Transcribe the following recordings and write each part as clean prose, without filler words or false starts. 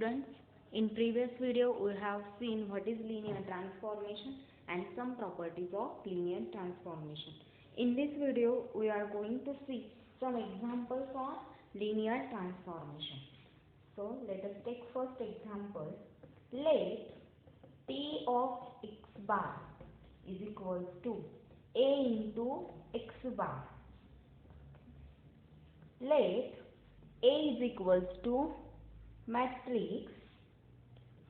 students, in previous video we have seen what is linear transformation and some properties of linear transformation. In this video we are going to see some examples on linear transformation. So let us take first example. Let t of x bar is equals to a into x bar. Let a is equals to matrix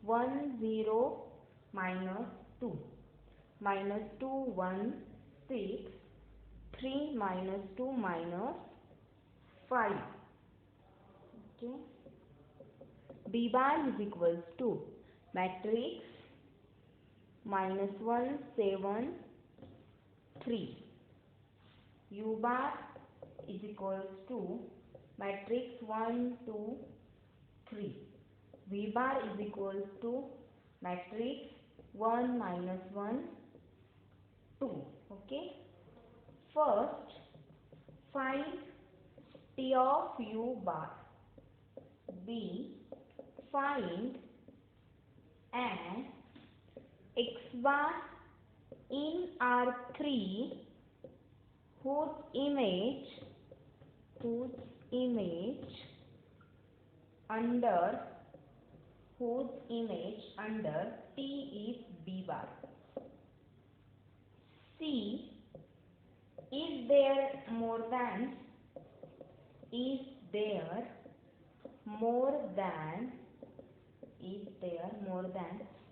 1 0 minus 2 minus 2 1 6 3 minus 2 minus 5. Okay. B bar is equals to matrix minus 1 7 3. U bar is equals to matrix 1 2 3. V bar is equals to matrix 1 minus 1 2. Okay. First find T of U bar. B, find an x bar in R3 whose image under T is B bar. C, is there more than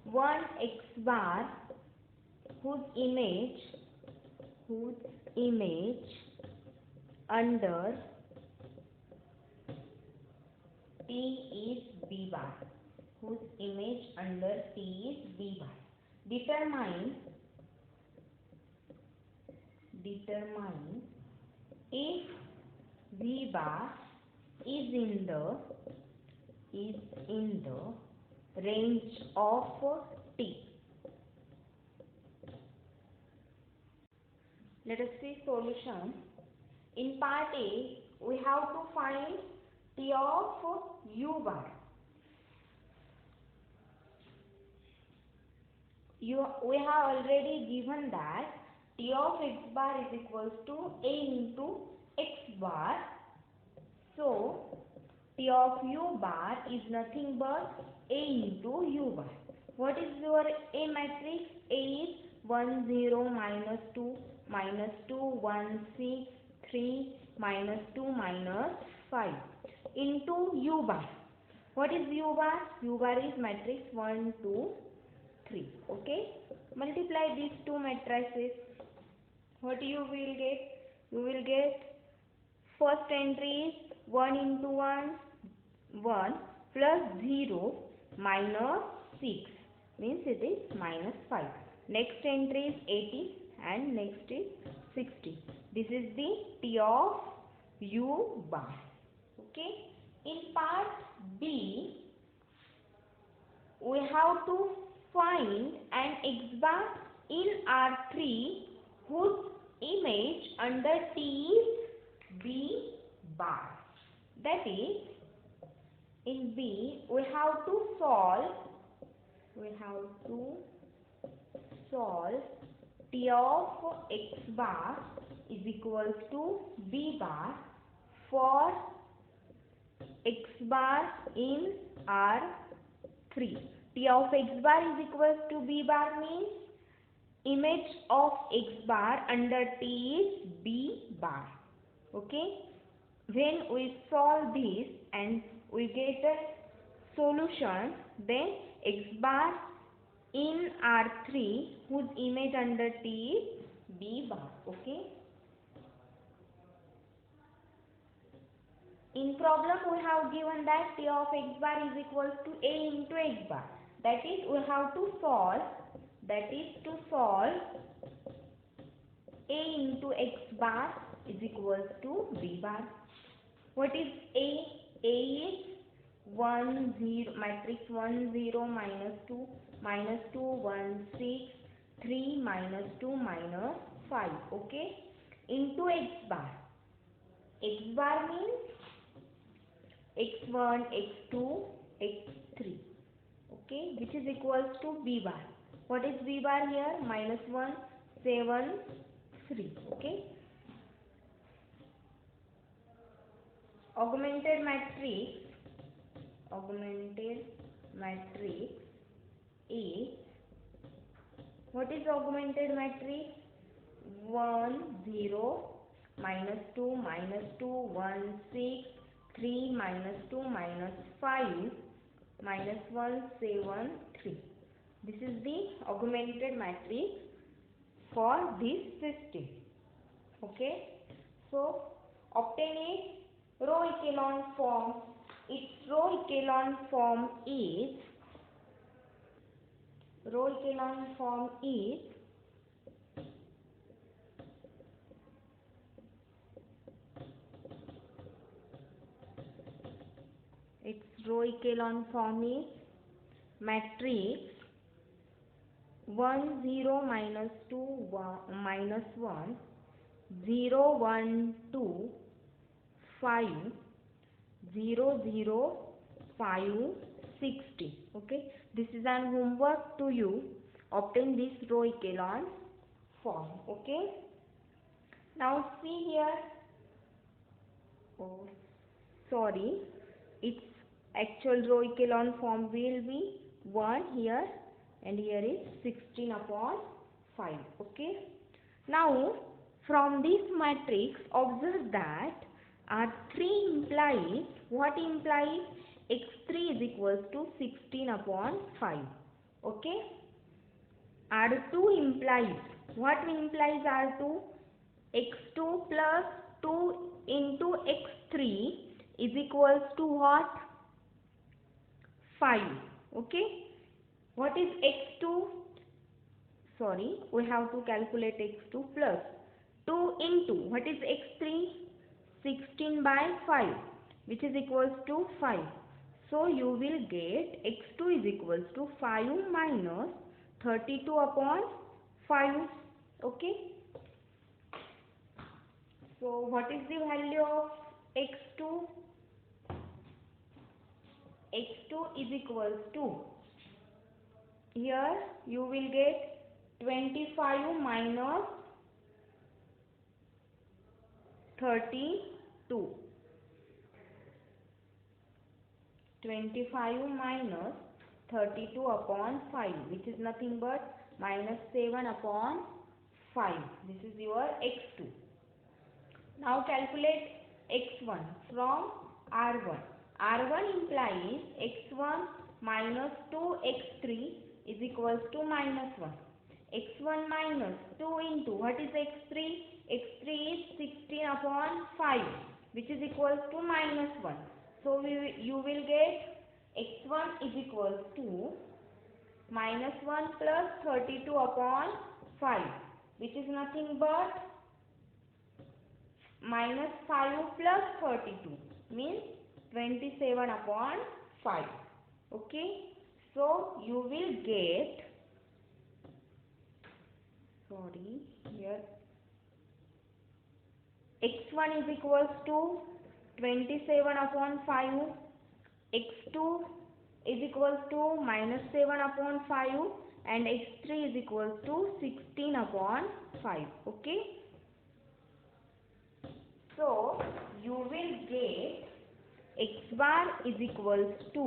one x bar whose image under T is B bar. Determine if V bar is in the range of T. Let us see solution. In part A, we have to find T of U bar. We have already given that T of x bar is equals to A into x bar. So, T of U bar is nothing but A into U bar. What is your A matrix? A is 1 0 minus 2 minus 2 1 6 3 minus 2 minus 5 into U bar. What is U bar? U bar is matrix 1 2 3. Okay. Multiply these two matrices. What you will get? You will get first entry is 1 into 1 plus 0 minus 6 means it is minus 5. Next entry is 80 and next is 60. This is the T of U bar. Okay. In part B, we have to find an x bar in R3 whose image under T is B bar. That is, in B we have to solve T of x bar is equals to B bar for x bar in R3. T of x bar is equals to B bar means image of x bar under T is B bar. Okay. When we solve this and we get a solution, then x bar in R3 whose image under T is B bar. Okay. In problem we have given that T of x bar is equals to A into x bar. That is, we have to solve A into x bar is equals to B bar. What is A? A is 1 0 matrix 1 0 minus 2 1 6 3 minus 2 minus 5. Okay. Into x bar. X bar means x1, x2, x3. which is equals to b bar. What is b bar here? -1, 7, 3. Okay. Augmented matrix is, what is augmented matrix? 1, 0, -2, -2, 1, 6, 3, -2, -5, -1, 7, 3. This is the augmented matrix for this system. Okay. So obtain a row echelon form. Its row echelon form is matrix 1, 0, -2, 1, 0, 1, 2, 5, 0, 0, 5, 60. Okay. This is an homework to you. Obtain this row echelon form. Okay. Now see here. Oh, sorry. Its actual row echelon form will be 1 here, and here is 16 upon 5. Okay. Now from this matrix, observe that R3 implies, what implies? X3 is equals to 16 upon 5. Okay. R2 implies, what implies R2? X2 plus 2 into X3 is equals to what? 5. Okay. What is X2? Sorry, we have to calculate X2 plus 2 into, what is X3? 16 by 5, which is equals to 5. So you will get X2 is equals to 5 minus 32 upon 5. Okay. So what is the value of X2? X2 is equals to, here you will get 25 minus 32. 25 minus 32 upon 5, which is nothing but -7 upon 5. This is your X2. Now calculate X1 from R1. R1 implies X1 minus 2X3 is equals to -1. X1 minus 2 into, what is X3? X3 is 16 upon 5, which is equals to -1. So you will get X1 is equals to -1 plus 32 upon 5, which is nothing but -5 plus 32, means 27 upon 5. Okay. So you will get, sorry, here X1 is equals to 27 upon 5, X2 is equals to -7 upon 5, and X3 is equals to 16 upon 5. Okay. So you will get X bar is equals to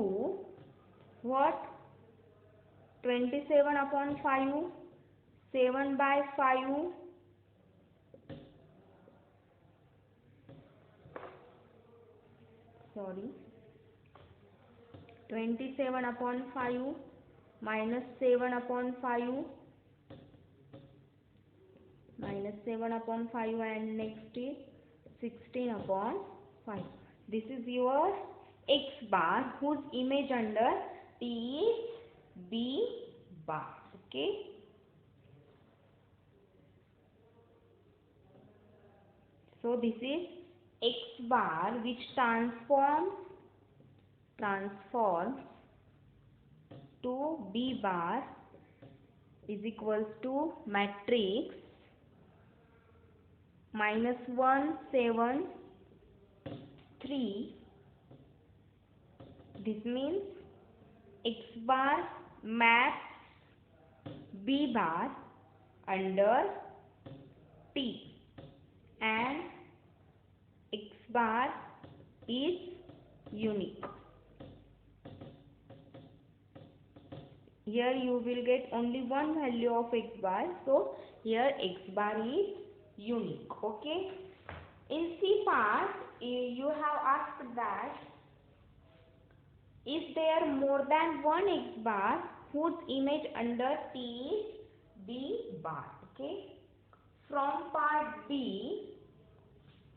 what? 27 upon 5, 7 by 5, sorry, 27 upon 5 minus 7 upon 5, -7 upon 5, and next is 16 upon 5. This is your X bar, whose image under T is B bar. Okay. So this is X bar, which transforms to B bar is equals to matrix -1, 7, 3. This means X bar maps b bar under t and x bar is unique. Here you will get only one value of x bar, so here x bar is unique. Okay. In C part, you have asked that is there more than one x bar whose image under T is b bar. Okay. From part B,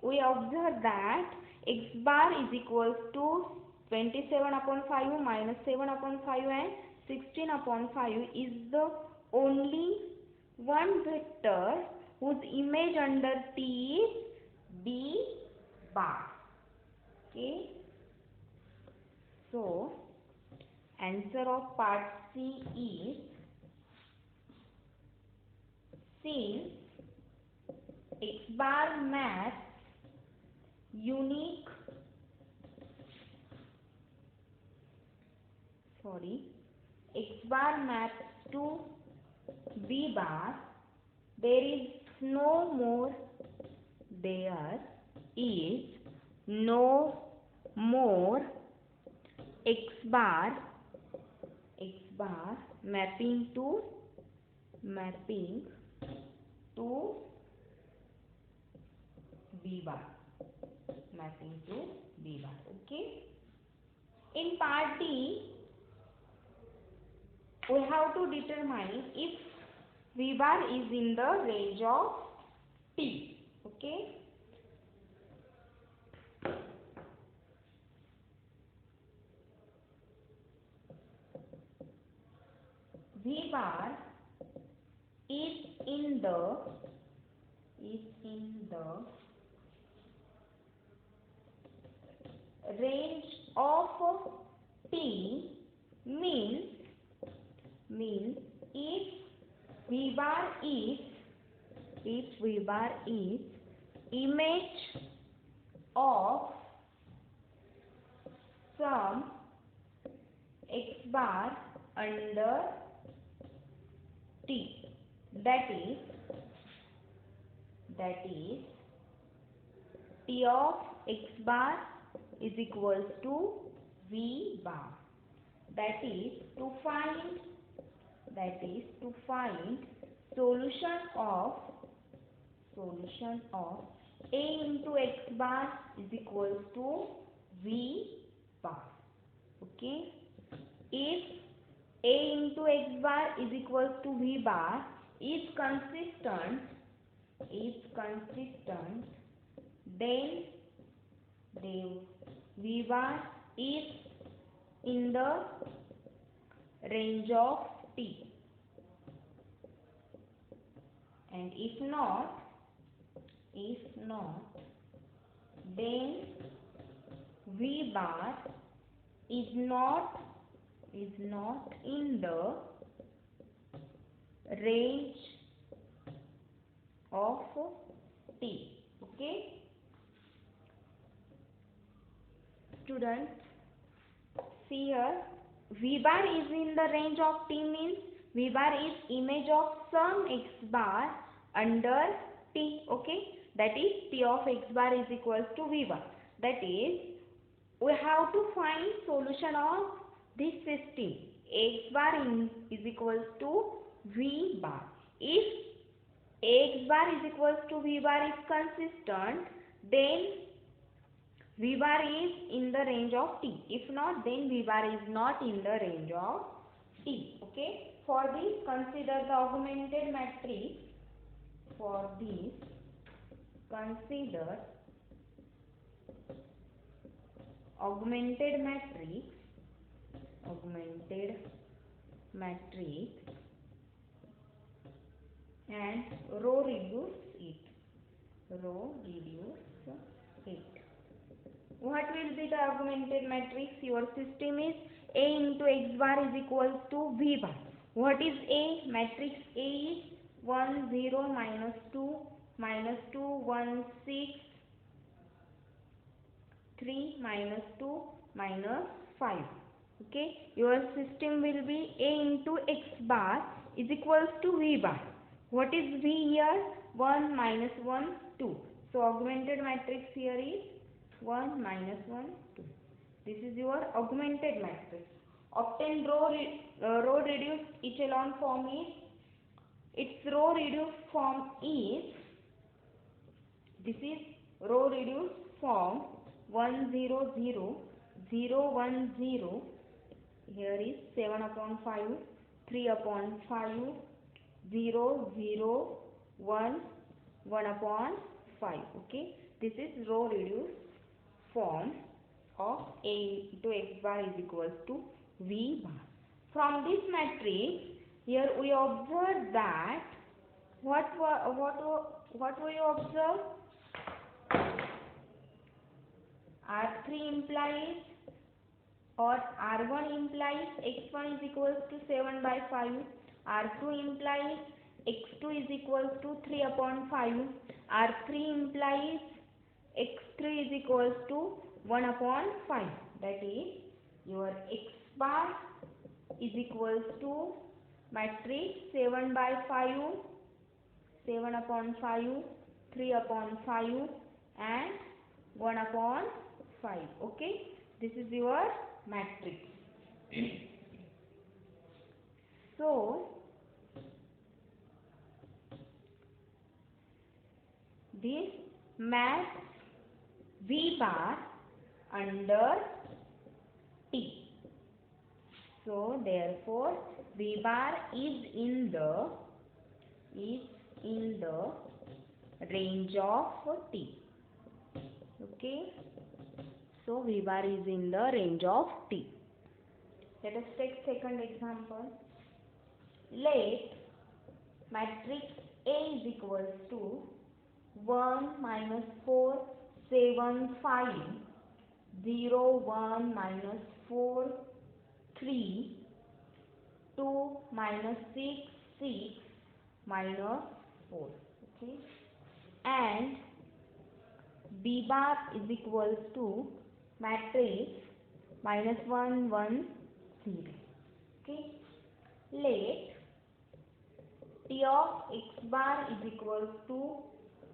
we observe that x bar is equals to 27 upon 5 minus 7 upon 5 and 16 upon 5 is the only one vector whose image under T is b bar. Okay. So, answer of part C is, since x bar maps unique x bar maps to b bar, there is no more x bar mapping to b bar, okay. In part D, we have to determine if v bar is in the range of T. Okay. V bar is in the range of T means if V bar is image of some x bar under T, that is T of x bar is equals to V bar. That is to find solution of A into x bar is equals to V bar. Okay. If A into x bar is equals to V bar is consistent, then V bar is in the range of T, and if not, then V bar is not in the range of T. Okay. Students, see here, V bar is in the range of T means V bar is image of some x bar under T. Okay. That is T of x bar is equals to V bar. That is, we have to find solution of this system. X bar is equals to V bar. If x bar is equals to V bar is consistent, then V bar is in the range of T. If not, then V bar is not in the range of T. Okay. For this, consider the augmented matrix. Consider augmented matrix and row reduce it. What will be the augmented matrix? Your system is A into x bar is equals to V bar. What is A? Matrix A is 1, 0, minus 2, 1, 6, 3, minus 2, minus 5. Okay, your system will be A into X bar is equals to V bar. What is V here? 1 minus 1 2. So augmented matrix here is 1 minus 1 2. This is your augmented matrix. Obtain row reduced echelon form is, its row reduced form is, this is row reduced form 1 0 0 0 1 0. Here is 7 upon 5, 3 upon 5, 0 0 1 1 upon 5. Okay, this is row reduced form of A into X bar is equals to V bar. From this matrix, here we observe that what we observe? R3 implies, or R1 implies X1 is equals to 7 by 5, R2 implies X2 is equals to 3 upon 5, R3 implies X3 is equals to 1 upon 5. That is, your X bar is equals to matrix 7 by 5, 7 upon 5, 3 upon 5 and 1 upon 5. Okay, this is your matrix. So this maps V bar under T. So therefore V bar is in the range of T. Okay, so V bar is in the range of T. Let us take second example. Let matrix A is equals to 1 minus 4 7 5 0 1 minus 4 3 2 minus 6 6 minus 4. Okay, and B bar is equals to matrix minus 1 1 0. Okay, let T of X bar is equals to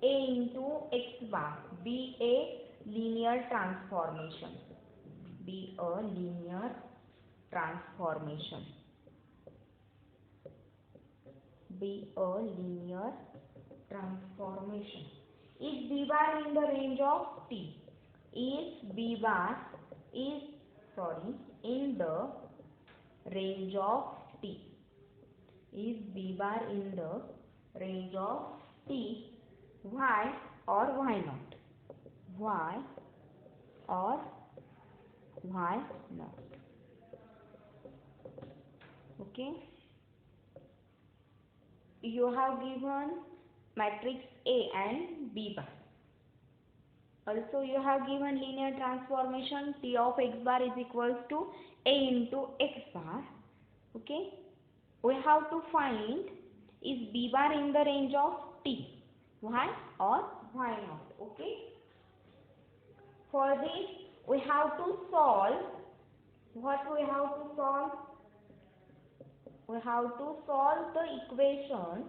A into X bar be a linear transformation. Be a linear transformation. Be a linear transformation. Is B bar in the range of T? Is B bar is in the range of T? Is B bar in the range of T? Why or why not? Why or why not? Okay, you have given matrix A and B bar. Also you have given linear transformation T of X bar is equals to A into X bar. Okay, we have to find is B bar in the range of T. Why or why not? Okay, for this we have to solve. What we have to solve? We have to solve the equation.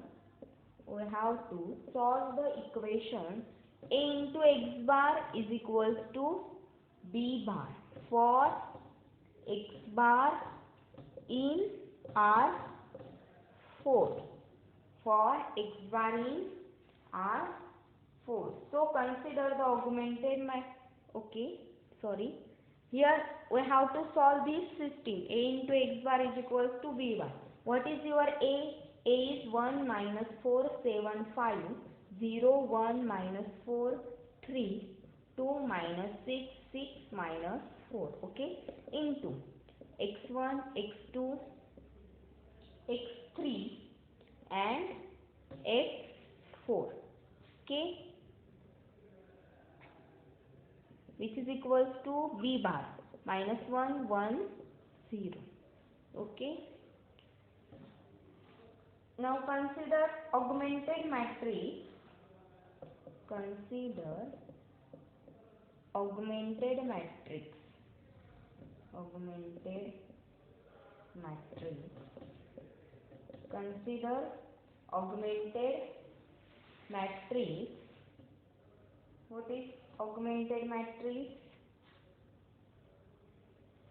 We have to solve the equation A into X bar is equals to B bar for X bar in R4. For X bar in R4. So consider the augmented Here we have to solve this system. A into X bar is equals to B bar. What is your A? A is 1 minus 4 7 5 0 1 minus 4 3 2 minus 6 6 minus 4. Okay, into X1 X2 X3 and X4. Okay, which is equals to B bar minus 1 1 0. Okay, now consider augmented matrix. Consider augmented matrix. Augmented matrix. Consider augmented matrix. What is augmented matrix?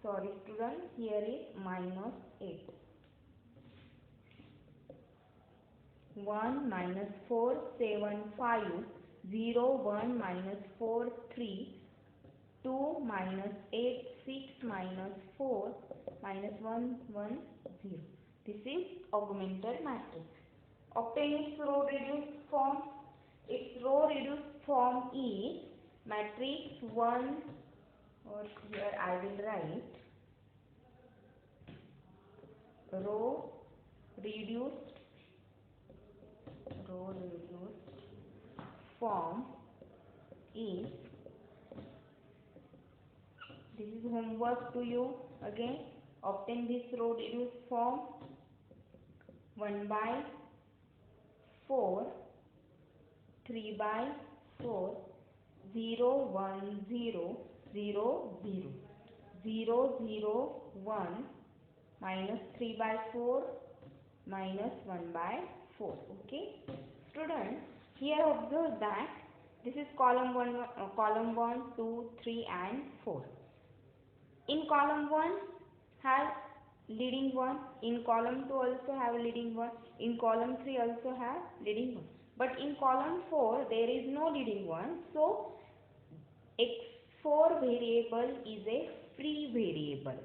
Sorry students, here is minus 8. 1 minus 4 7 5 0 1 minus 4 3 2 minus 8 6 minus 4 minus 1 1 0. This is augmented matrix. Obtain its row reduced form. Its row reduced form is matrix 1, or here I will write row reduced form is, this is homework to you again. Obtain this row reduced form. 1 by 4, 3 by 4, 0 1 0 0 0 0 0 1 minus 3 by 4 minus 1 by 4. Okay students, here observe that this is column 1, 2, 3 and 4. In column 1 have leading 1, in column 2 also have leading 1, in column 3 also have leading 1. But in column 4 there is no leading 1, so x4 variable is a free variable.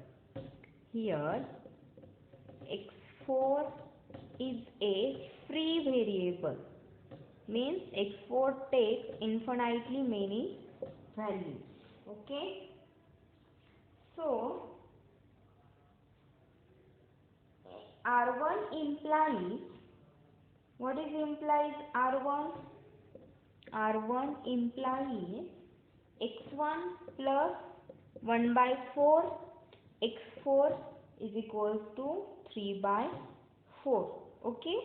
Here x4 is a free variable, means x4 takes infinitely many values. Okay, so R1 implies, what is implies R1? R1 implies x1 plus 1 by 4, x4 is equals to 3 by 4. Okay,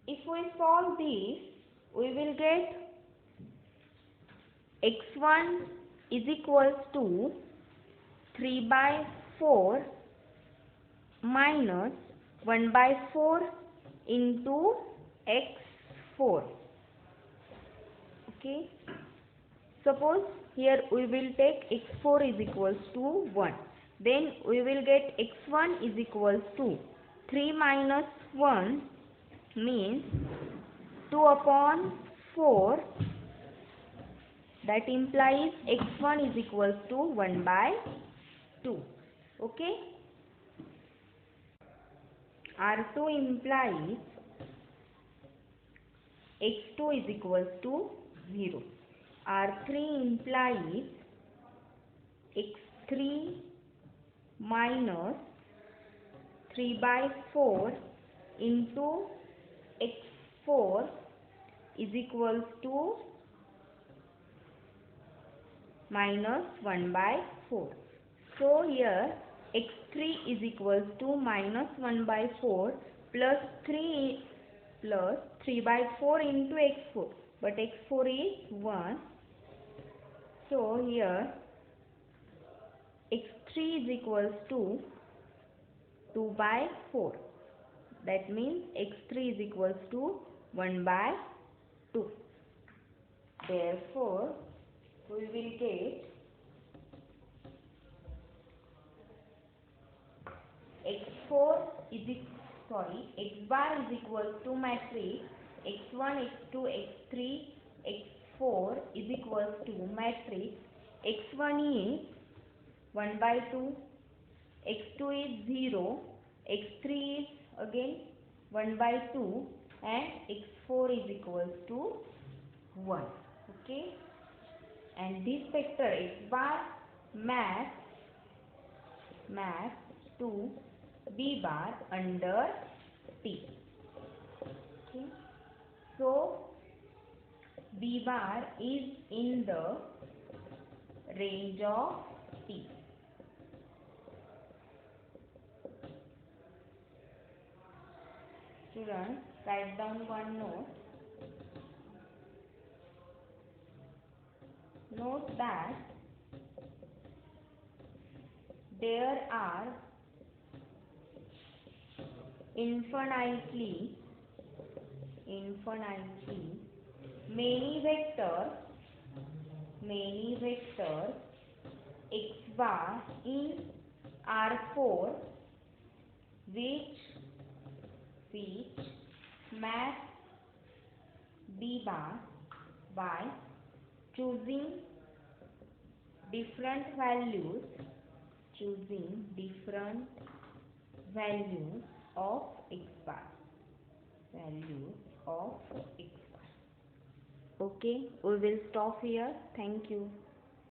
if we solve this, we will get x1 is equals to 3 by 4 minus 1 by 4 into x4. Okay, suppose here we will take x4 is equals to 1, then we will get x1 is equals to 3 minus 1 means 2 upon 4, that implies x1 is equals to 1 by 2. Okay, R2 implies x2 is equals to 0. R3 implies x3 minus 3 by 4 into x4 is equals to minus 1 by 4. So here x3 is equals to minus 1 by 4 plus 3 by 4 into x4, but x4 is 1. So here x3 is equals to 2 by 4. That means x3 is equals to 1 by 2. Therefore, we will get x4 is x bar is equals to matrix x1, x2, x3, x4 is equals to matrix x1 is 1 by 2, x2 is 0, x3 is again 1 by 2 and x4 is equals to 1. Okay, and this vector x bar maps to b bar under T. Okay, so b bar is in the range of T. Students, write down one note. Note that there are infinitely many vectors x bar in R4 which map B bar by choosing different values of x bar. Okay, we will stop here. Thank you.